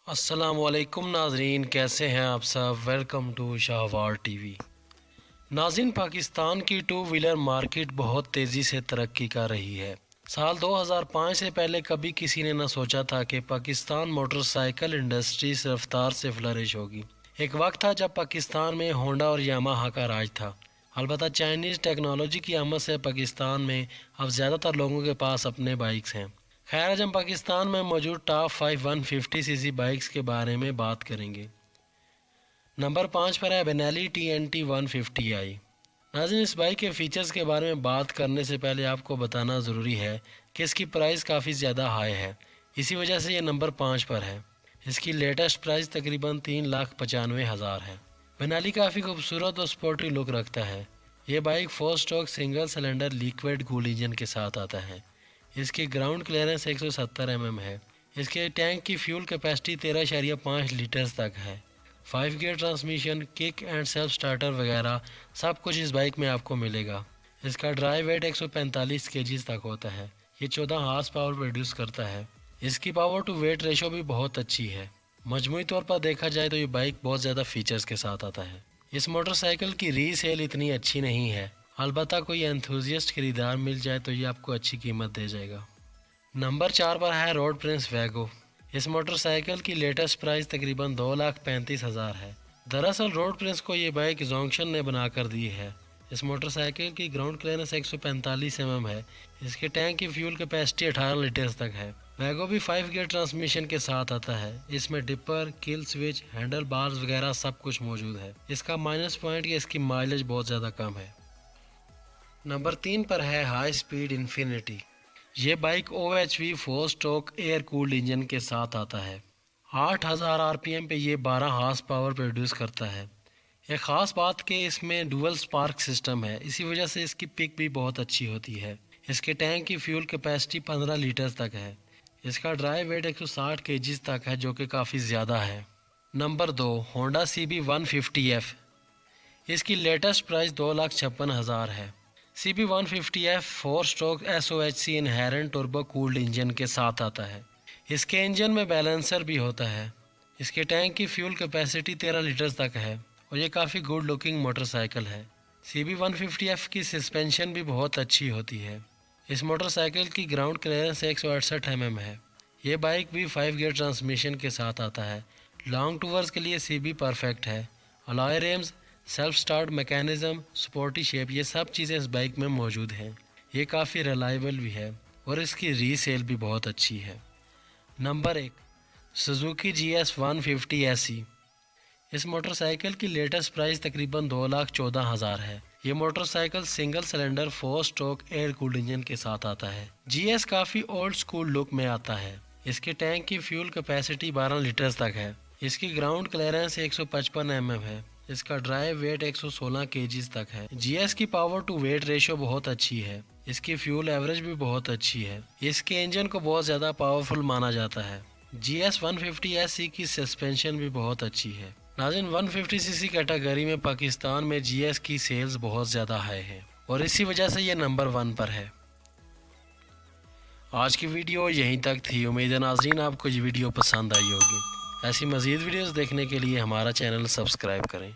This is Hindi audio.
अस्सलामुअलैकुम नाजरीन, कैसे हैं आप सब। Welcome to Shahwar TV. नाज़रीन, पाकिस्तान की टू व्हीलर मार्केट बहुत तेज़ी से तरक्की कर रही है। साल 2005 से पहले कभी किसी ने न सोचा था कि पाकिस्तान मोटरसाइकिल इंडस्ट्री इस रफ्तार से फ्लरिश होगी। एक वक्त था जब पाकिस्तान में होंडा और यामाहा का राज था। अलबत्ता चाइनीज़ टेक्नोलॉजी की आमद से पाकिस्तान में अब ज़्यादातर लोगों के पास अपने बाइक्स हैं। खैर, आज हम पाकिस्तान में मौजूद टॉप 5 150 सीसी बाइक्स के बारे में बात करेंगे। नंबर 5 पर है बेनेली TNT 150i। नाज़रीन, इस बाइक के फ़ीचर्स के बारे में बात करने से पहले आपको बताना ज़रूरी है कि इसकी प्राइस काफ़ी ज़्यादा हाई है, इसी वजह से ये नंबर 5 पर है। इसकी लेटेस्ट प्राइस तकरीबन 3,95,000 है। बेनेली काफ़ी खूबसूरत और स्पोर्टी लुक रखता है। ये bike 4 stroke single cylinder liquid cool engine के साथ आता है। इसकी ग्राउंड क्लियरेंस 170 mm है। इसके टैंक की फ्यूल कैपेसिटी 13.5 लीटर्स तक है। 5 gear transmission, kick and self starter वगैरह सब कुछ इस बाइक में आपको मिलेगा। इसका ड्राइव वेट 145 kg तक होता है। ये 14 हार्स पावर प्रोड्यूस करता है। इसकी पावर टू वेट रेशो भी बहुत अच्छी है। मजमूई तौर पर देखा जाए तो ये बाइक बहुत ज़्यादा फीचर्स के साथ आता है। इस मोटरसाइकिल की रीसेल इतनी अच्छी नहीं है, अलबत्ता कोई एंथुजियस्ट खरीदार मिल जाए तो ये आपको अच्छी कीमत दे जाएगा। नंबर 4 पर है रोड प्रिंस वैगो। इस मोटरसाइकिल की लेटेस्ट प्राइस तकरीबन 2,35,000 है। दरअसल रोड प्रिंस को ये बाइक जोंक्शन ने बनाकर दी है। इस मोटरसाइकिल की ग्राउंड क्लियरेंस 145 mm है। इसके टैंक की फ्यूल कैपेसिटी 18 लीटर्स तक है। वैगो भी 5 गियर ट्रांसमिशन के साथ आता है। इसमें dipper, kill switch, handle bars वगैरह सब कुछ मौजूद है। इसका माइनस पॉइंट कि इसकी माइलेज बहुत ज़्यादा कम है। नंबर 3 पर है हाई स्पीड इन्फिनिटी। ये bike OHV 4 stroke air cooled engine के साथ आता है। 8,000 RPM पे ये 12 हार्स पावर प्रोड्यूस करता है। एक ख़ास बात कि इसमें डुअल स्पार्क सिस्टम है, इसी वजह से इसकी पिक भी बहुत अच्छी होती है। इसके टैंक की फ्यूल कैपेसिटी 15 लीटर्स तक है। इसका ड्राइव वेट 160 kg तक है, जो कि काफ़ी ज़्यादा है। Number 2, Honda CB 150F। इसकी लेटेस्ट प्राइस 2,56,000 है। CB 150F 4 stroke SOHC inherent turbo cooled engine के साथ आता है। इसके इंजन में बैलेंसर भी होता है। इसके टैंक की फ्यूल कैपेसिटी 13 लीटर्स तक है और ये काफ़ी गुड लुकिंग मोटरसाइकिल है। CB 150F की सस्पेंशन भी बहुत अच्छी होती है। इस मोटरसाइकिल की ग्राउंड क्लियरेंस 168 mm है। ये बाइक भी 5 गियर ट्रांसमिशन के साथ आता है। लॉन्ग टूर्स के लिए CB परफेक्ट है। Alloy RIMS, self start mechanism, sporty shape, ये सब चीज़ें इस बाइक में मौजूद हैं। ये काफ़ी रिलायबल भी है और इसकी रीसेल भी बहुत अच्छी है। Number 1, Suzuki GS 150 SE। इस मोटरसाइकिल की लेटेस्ट प्राइस तकरीबन 2,14,000 है। ये motorcycle single cylinder 4 stroke air cooled engine के साथ आता है। GS काफ़ी ओल्ड स्कूल लुक में आता है। इसके टैंक की फ्यूल कैपेसिटी 12 लीटर्स तक है। इसकी ग्राउंड क्लियरेंस 155 mm है। इसका ड्राइव वेट 116 kg तक है। GS की पावर टू वेट रेशो बहुत अच्छी है। इसकी फ्यूल एवरेज भी बहुत अच्छी है। इसके इंजन को बहुत ज़्यादा पावरफुल माना जाता है। GS 150 SE की सस्पेंशन भी बहुत अच्छी है। नाज़रीन, 150 सीसी कैटेगरी में पाकिस्तान में GS की सेल्स बहुत ज़्यादा हाई है और इसी वजह से ये नंबर 1 पर है। आज की वीडियो यहीं तक थी। उम्मीद है नाज़रीन आपको ये वीडियो पसंद आई होगी। ऐसी मज़ीद वीडियोस देखने के लिए हमारा चैनल सब्सक्राइब करें।